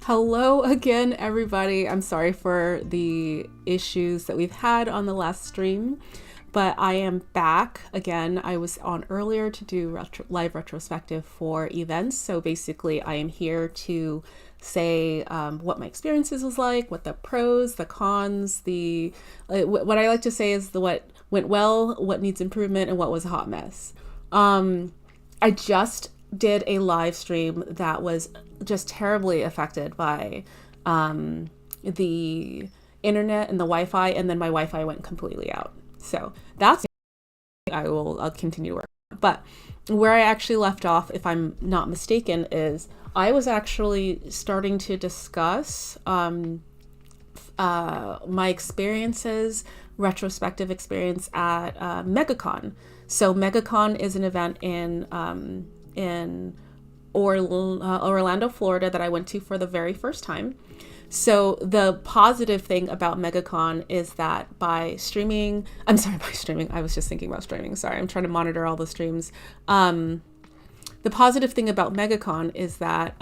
Hello again, everybody. I'm sorry for the issues that we've had on the last stream, but I am back again. I was on earlier to do live retrospective for events. So basically, I am here to say what my experiences was like, what the pros, the cons, what I like to say is what went well, what needs improvement, and what was a hot mess. I just did a live stream that was just terribly affected by the internet and the Wi-Fi, and then my Wi-Fi went completely out. So that's I'll continue to work. But where I actually left off, if I'm not mistaken, is I was actually starting to discuss my experiences, retrospective experience at Megacon. So Megacon is an event in Orlando, Florida that I went to for the very first time. So the positive thing about Megacon is that by streaming, I was just thinking about streaming. Sorry, I'm trying to monitor all the streams. The positive thing about Megacon is that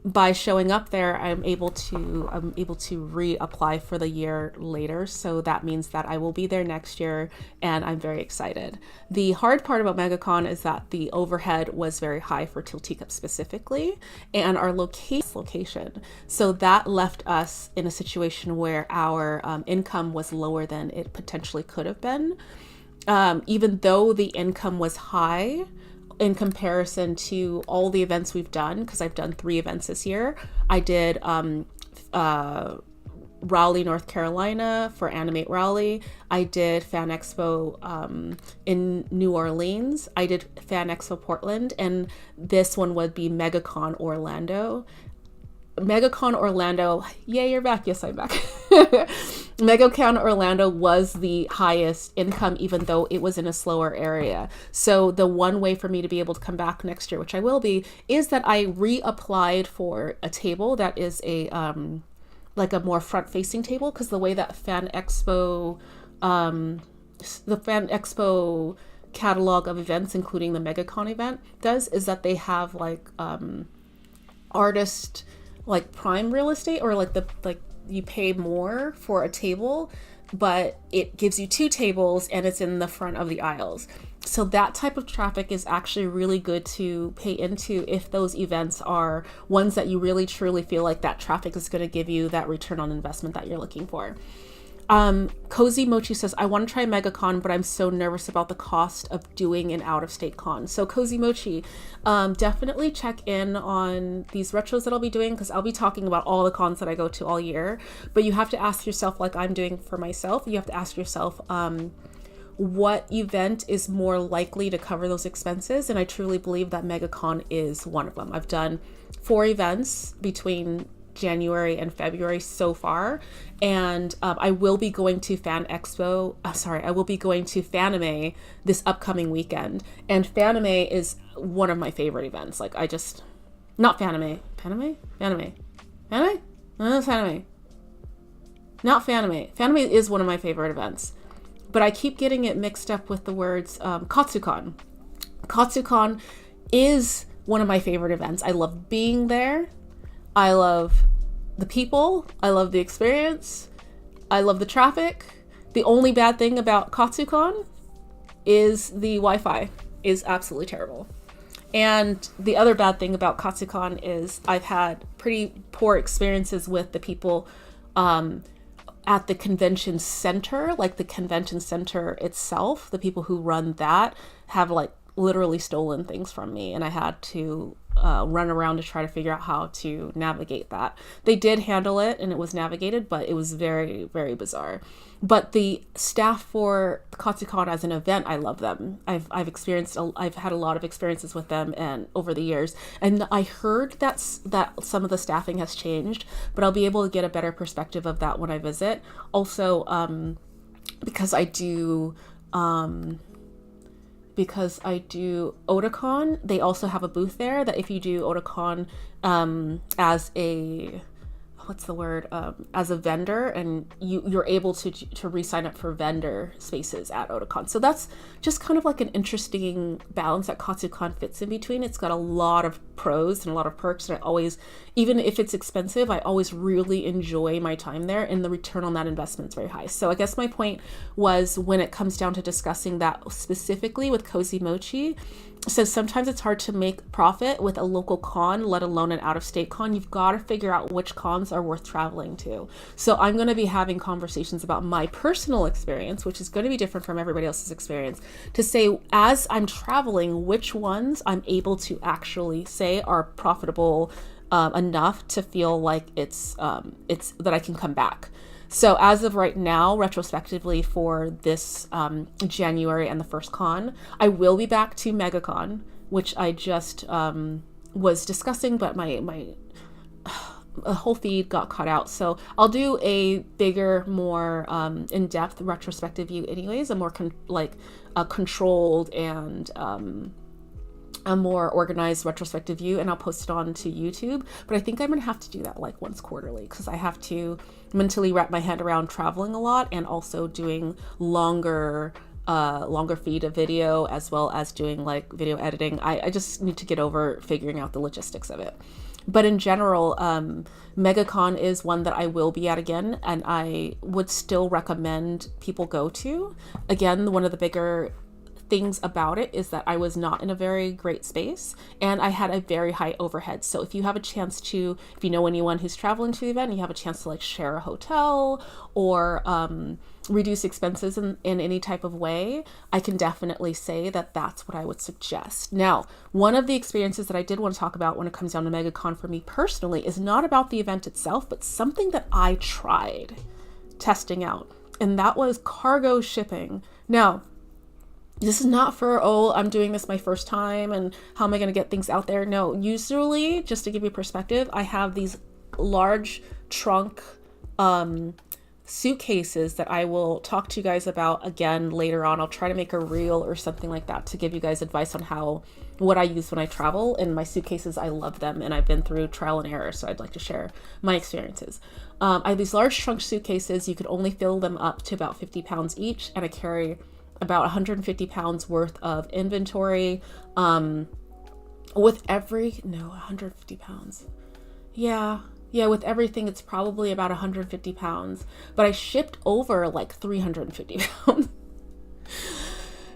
by showing up there, I'm able to reapply for the year later. So that means that I will be there next year, and I'm very excited. The hard part about Megacon is that the overhead was very high for Tiltica specifically, and our location. So that left us in a situation where our income was lower than it potentially could have been. Even though the income was high, in comparison to all the events we've done, because I've done 3 events this year. I did Raleigh, North Carolina for Animate Raleigh. I did Fan Expo in New Orleans. I did Fan Expo Portland, and this one would be Megacon Orlando. Megacon Orlando, yay, you're back. Yes, I'm back. Megacon Orlando was the highest income, even though it was in a slower area. So the one way for me to be able to come back next year, which I will be, is that I reapplied for a table that is a like a more front-facing table, because the way that the Fan Expo catalog of events, including the Megacon event, does is that they have like artist like prime real estate, or like you pay more for a table, but it gives you 2 tables and it's in the front of the aisles. So that type of traffic is actually really good to pay into if those events are ones that you really truly feel like that traffic is going to give you that return on investment that you're looking for. Cozy Mochi says, I want to try Megacon, but I'm so nervous about the cost of doing an out-of-state con. So Cozy Mochi, definitely check in on these retros that I'll be doing, because I'll be talking about all the cons that I go to all year. But you have to ask yourself, like I'm doing for myself, you have to ask yourself, what event is more likely to cover those expenses? And I truly believe that Megacon is one of them. I've done 4 events between January and February so far, and I will be going to I will be going to Fanime this upcoming weekend, and Fanime is one of my favorite events. Like not Fanime, Fanime, not Fanime. Fanime is one of my favorite events, but I keep getting it mixed up with the words Katsucon. Katsucon is one of my favorite events. I love being there. I love the people. I love the experience. I love the traffic. The only bad thing about Katsucon is the Wi-Fi is absolutely terrible. And the other bad thing about Katsucon is I've had pretty poor experiences with the people at the convention center, like the convention center itself. The people who run that have like literally stolen things from me, and I had to run around to try to figure out how to navigate that. They did handle it and it was navigated, but it was very, very bizarre. But the staff for Katsucon as an event, I love them. I've had a lot of experiences with them and over the years, and I heard that some of the staffing has changed, but I'll be able to get a better perspective of that when I visit. Also, because I do Otakon, they also have a booth there that if you do Otakon as a what's the word, as a vendor, and you're able to re-sign up for vendor spaces at Otakon. So that's just kind of like an interesting balance that Katsucon fits in between. It's got a lot of pros and a lot of perks, and I always, even if it's expensive, I always really enjoy my time there, and the return on that investment is very high. So I guess my point was, when it comes down to discussing that specifically with Cozy Mochi, so sometimes it's hard to make profit with a local con, let alone an out-of-state con. You've got to figure out which cons are worth traveling to. So I'm going to be having conversations about my personal experience, which is going to be different from everybody else's experience, to say, as I'm traveling, which ones I'm able to actually say are profitable enough to feel like it's that I can come back. So as of right now, retrospectively for this January and the first con, I will be back to Megacon, which I just was discussing, but my whole feed got cut out. So I'll do a bigger, more in-depth retrospective view anyways, a more controlled and a more organized retrospective view, and I'll post it on to YouTube. But I think I'm gonna have to do that like once quarterly, because I have to mentally wrap my head around traveling a lot and also doing longer feed of video, as well as doing like video editing. I just need to get over figuring out the logistics of it. But in general, Megacon is one that I will be at again, and I would still recommend people go to. Again, one of the bigger things about it is that I was not in a very great space, and I had a very high overhead. So if you have a chance to, if you know anyone who's traveling to the event, and you have a chance to like share a hotel or reduce expenses in any type of way, I can definitely say that that's what I would suggest. Now, one of the experiences that I did want to talk about when it comes down to Megacon for me personally is not about the event itself, but something that I tried testing out, and that was cargo shipping. Now, this is not for, oh, I'm doing this my first time and how am I going to get things out there? No, usually, just to give you perspective, I have these large trunk suitcases that I will talk to you guys about again later on. I'll try to make a reel or something like that to give you guys advice on what I use when I travel. And my suitcases, I love them, and I've been through trial and error, so I'd like to share my experiences. I have these large trunk suitcases. You could only fill them up to about 50 pounds each, and I carry about 150 pounds worth of inventory with 150 pounds. Yeah, with everything, it's probably about 150 pounds, but I shipped over like 350 pounds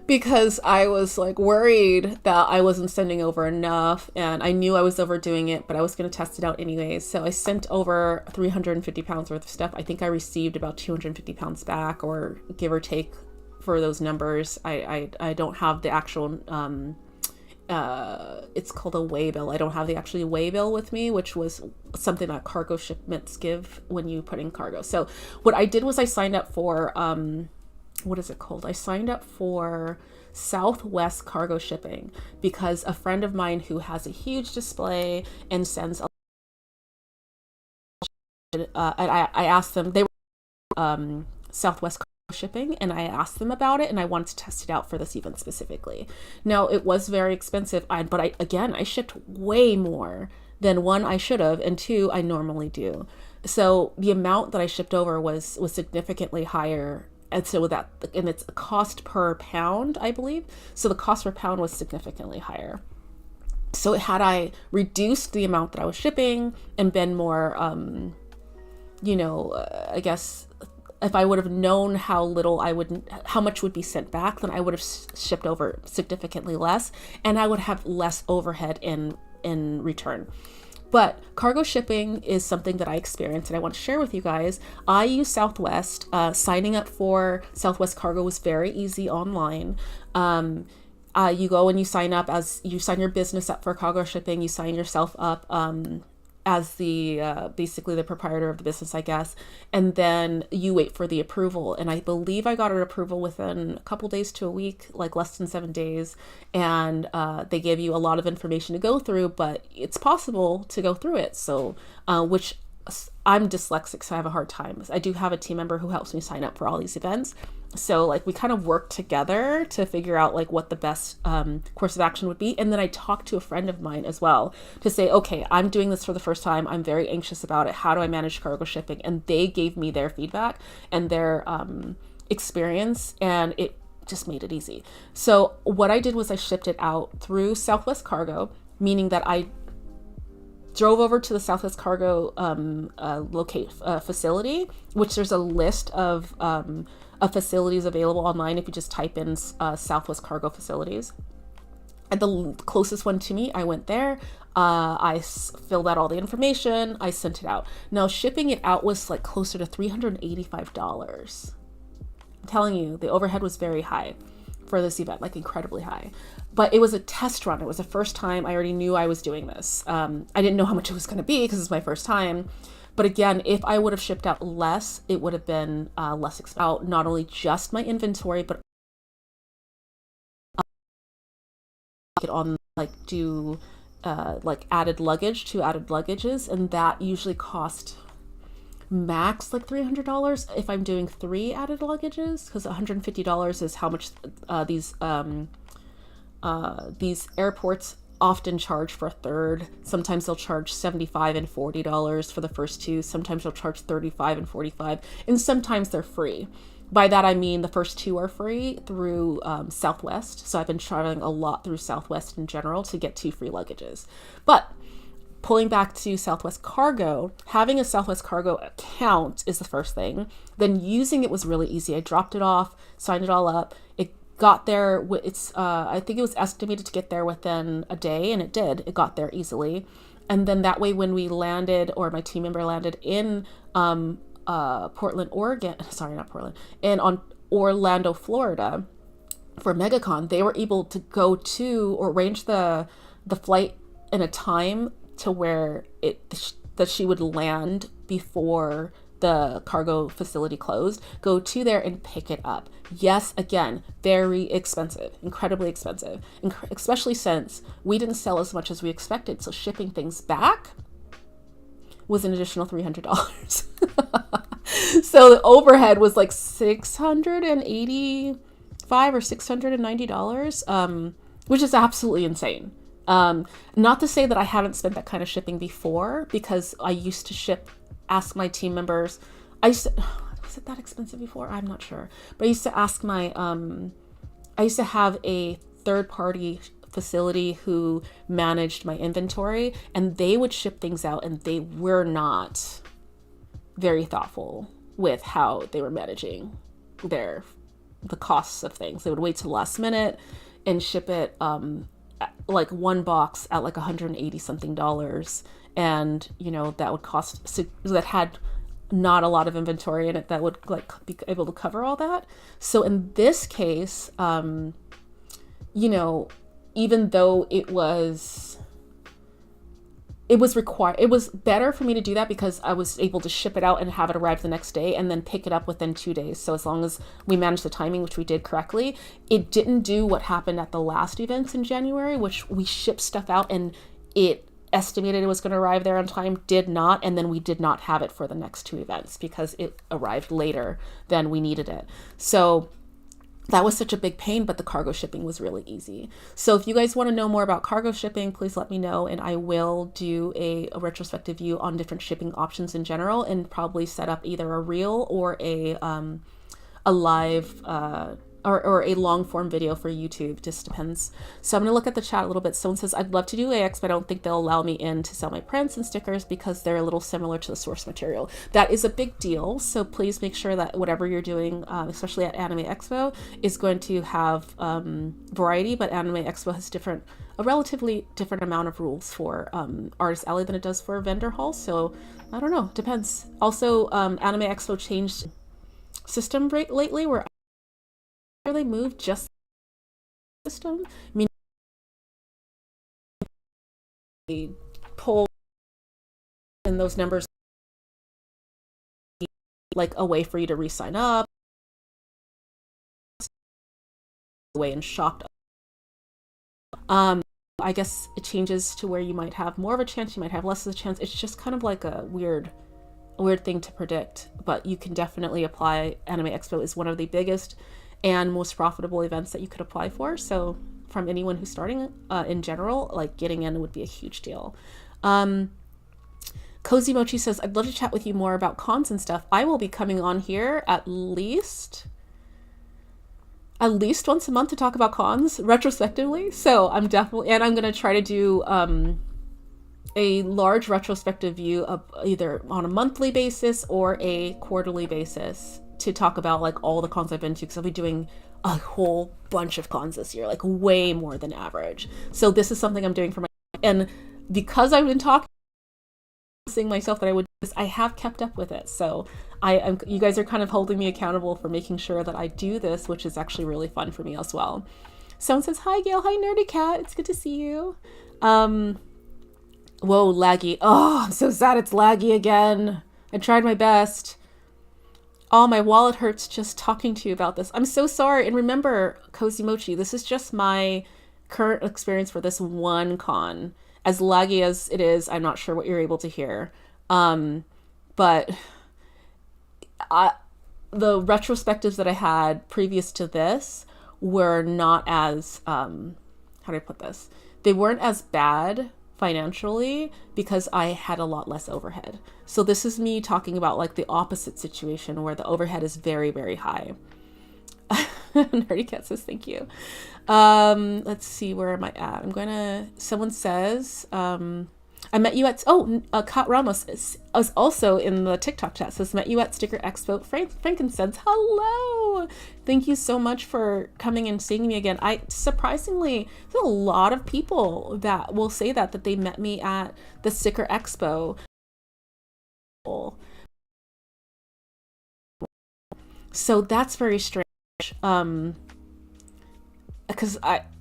because I was like worried that I wasn't sending over enough, and I knew I was overdoing it, but I was going to test it out anyways. So I sent over 350 pounds worth of stuff. I think I received about 250 pounds back, or give or take, for those numbers. I don't have the actual it's called a weigh bill. I don't have the actual weigh bill with me, which was something that cargo shipments give when you put in cargo. So what I did was I signed up for what is it called? I signed up for Southwest cargo shipping, because a friend of mine who has a huge display and sends I asked them, they were Southwest shipping, and I asked them about it, and I wanted to test it out for this event specifically. Now, it was very expensive, but I shipped way more than, one, I should have, and two, I normally do. So the amount that I shipped over was significantly higher, and so it's a cost per pound, I believe. So the cost per pound was significantly higher. So had I reduced the amount that I was shipping and been more, I guess, if I would have known how much would be sent back, then I would have shipped over significantly less, and I would have less overhead in return. But cargo shipping is something that I experienced, and I want to share with you guys. I use Southwest. Signing up for Southwest Cargo was very easy online. You go and you sign up, as you sign your business up for cargo shipping. You sign yourself up as the basically the proprietor of the business, I guess, and then you wait for the approval. And I believe I got an approval within a couple days to a week, like less than 7 days. And they give you a lot of information to go through, but it's possible to go through it. So which I'm dyslexic, so I have a hard time. I do have a team member who helps me sign up for all these events. So like we kind of work together to figure out like what the best course of action would be. And then I talked to a friend of mine as well to say, okay, I'm doing this for the first time. I'm very anxious about it. How do I manage cargo shipping? And they gave me their feedback and their experience, and it just made it easy. So what I did was I shipped it out through Southwest Cargo, meaning that I drove over to the Southwest Cargo facility, which there's a list of facilities available online if you just type in Southwest Cargo facilities. And the closest one to me, I went there. I filled out all the information. I sent it out. Now shipping it out was like closer to $385. I'm telling you, the overhead was very high for this event, like incredibly high. But it was a test run. It was the first time. I already knew I was doing this. I didn't know how much it was going to be because it's my first time. But again, if I would have shipped out less, it would have been less expensive. Out not only just my inventory, but it on like do like added luggage, 2 added luggages, and that usually cost max like $300 if I'm doing 3 added luggages, because $150 is how much these airports often charge for a third. Sometimes they'll charge $75 and $40 for the first 2. Sometimes they'll charge $35 and $45, and sometimes they're free. By that I mean the first 2 are free through Southwest. So I've been traveling a lot through Southwest in general to get 2 free luggages. But pulling back to Southwest Cargo, having a Southwest Cargo account is the first thing. Then using it was really easy. I dropped it off, signed it all up. It got there. I think it was estimated to get there within a day, and it did. It got there easily. And then that way, when we landed, or my team member landed in Portland, Oregon, sorry, not Portland, and on Orlando, Florida for Megacon, they were able to go to or arrange the flight in a time to where that she would land before the cargo facility closed, go to there and pick it up. Yes, again, very expensive, incredibly expensive, especially since we didn't sell as much as we expected. So shipping things back was an additional $300. So the overhead was like $685 or $690, which is absolutely insane. Not to say that I haven't spent that kind of shipping before, because I used to ask my team members, was it that expensive before? I'm not sure. But I used to ask I used to have a third party facility who managed my inventory, and they would ship things out, and they were not very thoughtful with how they were managing the costs of things. They would wait till the last minute and ship it, like one box at like $180 something, and that would cost, that had not a lot of inventory in it, that would like be able to cover all that. So in this case, even though it was required, it was better for me to do that because I was able to ship it out and have it arrive the next day and then pick it up within 2 days. So as long as we managed the timing, which we did correctly, it didn't do what happened at the last events in January, which we shipped stuff out and it estimated it was going to arrive there on time, did not, and then we did not have it for the next 2 events because it arrived later than we needed it. So that was such a big pain, but the cargo shipping was really easy. So if you guys want to know more about cargo shipping, please let me know, and I will do a retrospective view on different shipping options in general, and probably set up either a reel or a live or a long form video for YouTube. Just depends. So I'm going to look at the chat a little bit. Someone says, I'd love to do AX, but I don't think they'll allow me in to sell my prints and stickers because they're a little similar to the source material. That is a big deal. So please make sure that whatever you're doing, especially at Anime Expo, is going to have variety, but Anime Expo has a relatively different amount of rules for Artist Alley than it does for Vendor Hall. So I don't know, depends. Also, Anime Expo changed system lately where they moved just system. I mean, they pull in those numbers like a way for you to re-sign up, away and shopped. I guess it changes to where you might have more of a chance, you might have less of a chance. It's just kind of like a weird weird thing to predict, but you can definitely apply. Anime Expo is one of the biggest and most profitable events that you could apply for. So from anyone who's starting in general, like getting in would be a huge deal. Cozy Mochi says, I'd love to chat with you more about cons and stuff. I will be coming on here at least once a month to talk about cons retrospectively. So I'm definitely, and I'm going to try to do a large retrospective view of either on a monthly basis or a quarterly basis to talk about like all the cons I've been to, because I'll be doing a whole bunch of cons this year, like way more than average. So this is something I'm doing for my, and because I've been talking myself that I would do this, I have kept up with it. So you guys are kind of holding me accountable for making sure that I do this, which is actually really fun for me as well. Someone says, hi Gail, hi Nerdy Cat, it's good to see you. Whoa, laggy. Oh, I'm so sad it's laggy again. I tried my best. Oh, my wallet hurts just talking to you about this. I'm so sorry. And remember, Cozy Mochi, this is just my current experience for this one con. As laggy as it is, I'm not sure what you're able to hear. But the retrospectives that I had previous to this were not as, how do I put this? They weren't as bad financially because I had a lot less overhead. So this is me talking about like the opposite situation where the overhead is very, very high. Nerdy Cat says thank you. Let's see, where am I at? Someone says, I met you at, Kat Ramos is also in the TikTok chat, says, met you at Sticker Expo. Frankincense, hello! Thank you so much for coming and seeing me again. Surprisingly, there's a lot of people that will say that they met me at the Sticker Expo. So that's very strange. Because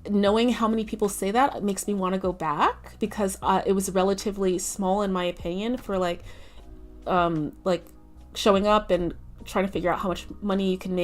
knowing how many people say that, it makes me want to go back, because it was relatively small in my opinion for like showing up and trying to figure out how much money you can make